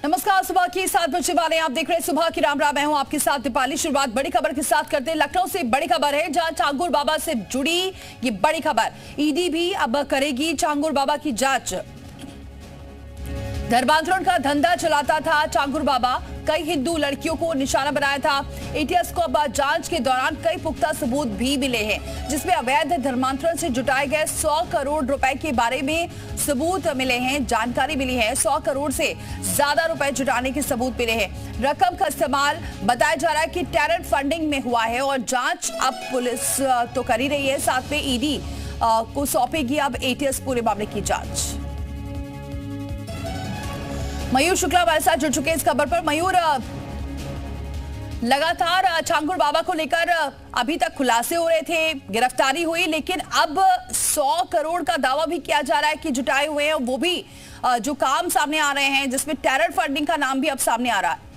नमस्कार, सुबह की 7 बजे वाले आप देख रहे हैं सुबह की राम। मैं हूं आपके साथ दीपाली। शुरुआत बड़ी खबर के साथ करते हैं। लखनऊ से बड़ी खबर है जहां चांगुर बाबा से जुड़ी ये बड़ी खबर। ईडी भी अब करेगी चांगुर बाबा की जांच। धर्मांतरण का धंधा चलाता था चांगुर बाबा, कई हिंदू लड़कियों को निशाना बनाया था। एटीएस को अब जांच के दौरान कई पुख्ता सबूत भी मिले हैं जिसमें अवैध धर्मांतरण से जुटाए गए 100 करोड़ रुपए के बारे में सबूत मिले हैं, जानकारी मिली है। 100 करोड़ से ज्यादा रुपए जुटाने के सबूत मिले हैं। रकम का इस्तेमाल बताया जा रहा है कि टेरर फंडिंग में हुआ है और जांच अब पुलिस तो कर ही रही है, साथ में ईडी को सौंपेगी अब एटीएस पूरे मामले की जांच। मयूर शुक्ला हमारे साथ जुड़ चुके हैं इस खबर पर। मयूर, लगातार चांगुर बाबा को लेकर अभी तक खुलासे हो रहे थे, गिरफ्तारी हुई, लेकिन अब 100 करोड़ का दावा भी किया जा रहा है कि जुटाए हुए हैं, वो भी जो काम सामने आ रहे हैं जिसमें टेरर फंडिंग का नाम भी अब सामने आ रहा है।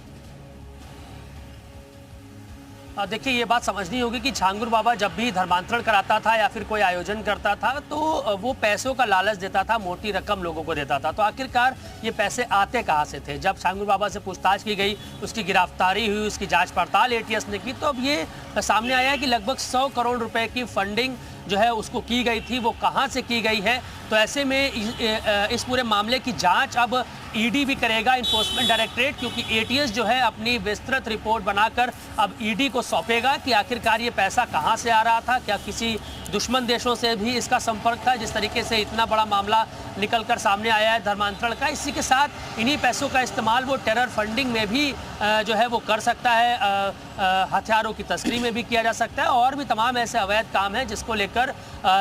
देखिए, ये बात समझनी होगी कि चांगुर बाबा जब भी धर्मांतरण कराता था या फिर कोई आयोजन करता था तो वो पैसों का लालच देता था, मोटी रकम लोगों को देता था। तो आखिरकार ये पैसे आते कहाँ से थे? जब चांगुर बाबा से पूछताछ की गई, उसकी गिरफ्तारी हुई, उसकी जांच पड़ताल एटीएस ने की, तो अब ये सामने आया है कि लगभग 100 करोड़ रुपए की फंडिंग जो है उसको की गई थी, वो कहाँ से की गई है। तो ऐसे में इस पूरे मामले की जांच अब ईडी भी करेगा, इन्फोर्समेंट डायरेक्टरेट, क्योंकि एटीएस जो है अपनी विस्तृत रिपोर्ट बनाकर अब ईडी को सौंपेगा कि आखिरकार ये पैसा कहाँ से आ रहा था, क्या किसी दुश्मन देशों से भी इसका संपर्क था, जिस तरीके से इतना बड़ा मामला निकलकर सामने आया है धर्मांतरण का। इसी के साथ इन्हीं पैसों का इस्तेमाल वो टेरर फंडिंग में भी जो है वो कर सकता है, हथियारों की तस्करी में भी किया जा सकता है, और भी तमाम ऐसे अवैध काम हैं जिसको लेकर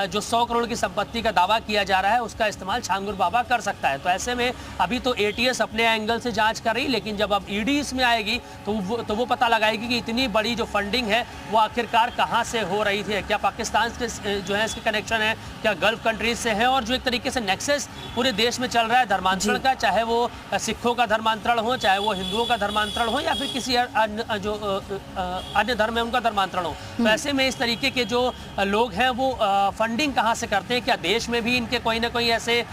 जो 100 करोड़ की संपत्ति का दावा किया जा रहा है उसका इस्तेमाल चांगुर बाबा कर सकता है। तो ऐसे में अभी तो एटीएस अपने एंगल से जांच कर रही, लेकिन जब अब ईडी इसमें आएगी तो वो पता लगाएगी कि इतनी बड़ी जो फंडिंग है वो आखिरकार कहाँ से हो रही थी। क्या पाकिस्तान से जो है इसके कनेक्शन है, क्या गल्फ कंट्रीज से है, और जो एक तरीके से नेक्सस पूरे देश में चल रहा है धर्मांतरण का, चाहे वो सिखों का धर्मांतरण हो, चाहे वो हिंदुओं का धर्मांतरण हो, या फिर किसी अन्य धर्म है उनका धर्मांतरण हो। तो ऐसे में इस तरीके के जो लोग हैं वो फंडिंग कहाँ से करते हैं, क्या देश में भी इनके कोई ना कोई ऐसे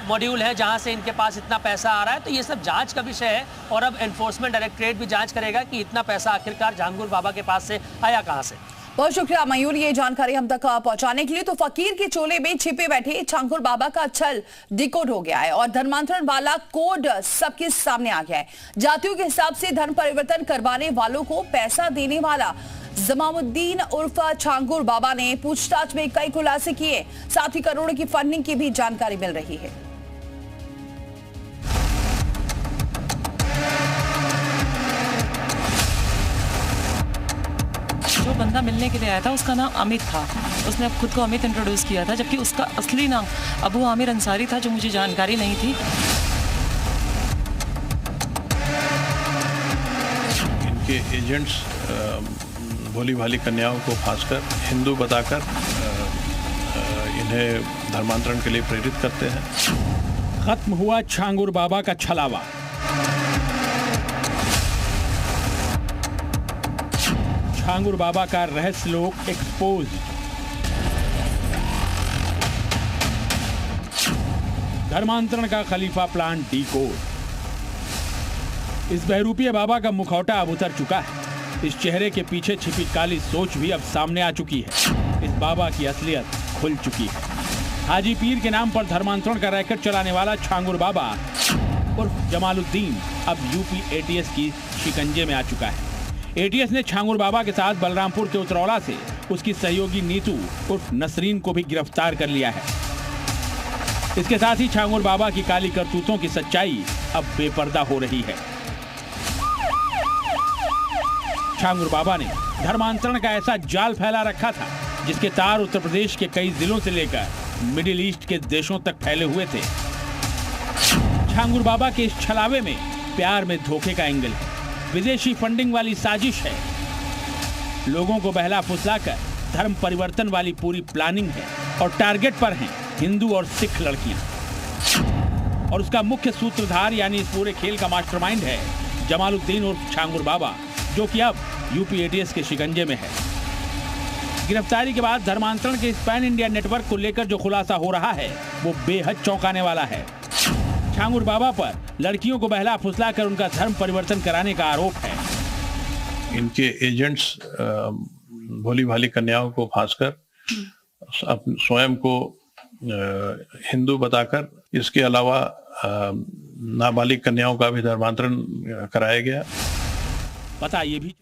मॉड्यूल है जहाँ से इनके पास इतना पैसा आ रहा है, तो ये सब जांच का विषय है। और अब एनफोर्समेंट डायरेक्टरेट भी जांच करेगा कि इतना पैसा आखिरकार चांगुर बाबा के पास से आया कहाँ से। बहुत शुक्रिया मयूर ये जानकारी हम तक पहुंचाने के लिए। तो फकीर के चोले में छिपे बैठे चांगुर बाबा का छल डिकोड हो गया है और धर्मांतरण वाला कोड सबके सामने आ गया है। जातियों के हिसाब से धर्म परिवर्तन करवाने वालों को पैसा देने वाला जमामुद्दीन उर्फ चांगुर बाबा ने पूछताछ में कई खुलासे किए, साथ ही करोड़ों की फंडिंग की भी जानकारी मिल रही है। जो बंदा मिलने के लिए आया था उसका नाम अमित था, उसने अब खुद को अमित इंट्रोड्यूस किया था, जबकि उसका असली नाम अबू आमिर अंसारी था, जो मुझे जानकारी नहीं थी। इनके एजेंट्स भोली भाली कन्याओं को खासकर हिंदू बताकर इन्हें धर्मांतरण के लिए प्रेरित करते हैं। खत्म हुआ चांगुर बाबा का छलावा। चांगुर बाबा का रहस्य लोक एक्सपोज। धर्मांतरण का खलीफा प्लान डीकोड। इस बहरूपीय बाबा का मुखौटा अब उतर चुका है। इस चेहरे के पीछे छिपी काली सोच भी अब सामने आ चुकी है। इस बाबा की असलियत खुल चुकी है। हाजी पीर के नाम पर धर्मांतरण का रैकेट चलाने वाला चांगुर बाबा उर्फ जमालुद्दीन अब यूपी एटीएस की शिकंजे में आ चुका है। एटीएस ने चांगुर बाबा के साथ बलरामपुर के उतरौला से उसकी सहयोगी नीतू उर्फ नसरीन को भी गिरफ्तार कर लिया है। इसके साथ ही चांगुर बाबा की काली करतूतों की सच्चाई अब बेपर्दा हो रही है। चांगुर बाबा ने धर्मांतरण का ऐसा जाल फैला रखा था जिसके तार उत्तर प्रदेश के कई जिलों से लेकर मिडिल ईस्ट के देशों तक फैले हुए थे। चांगुर बाबा के इस छलावे में प्यार में धोखे का एंगल है, विदेशी फंडिंग वाली साजिश है, लोगों को बहला फुसलाकर धर्म परिवर्तन वाली पूरी प्लानिंग है, और टारगेट पर हैं हिंदू और सिख लड़कियां। और उसका मुख्य सूत्रधार यानी इस पूरे खेल का मास्टरमाइंड है जमालुद्दीन उर्फ चांगुर बाबा, जो कि अब यूपी एटीएस के शिकंजे में है। गिरफ्तारी के बाद धर्मांतरण के इस पैन इंडिया नेटवर्क को लेकर जो खुलासा हो रहा है वो बेहद चौंकाने वाला है। छांगुर बाबा पर लड़कियों को बहला फुसला कर उनका धर्म परिवर्तन कराने का आरोप है। इनके एजेंट्स भोली भाली कन्याओं को फांसकर स्वयं को हिंदू बताकर, इसके अलावा नाबालिग कन्याओं का भी धर्मांतरण कराया गया। पता ये भी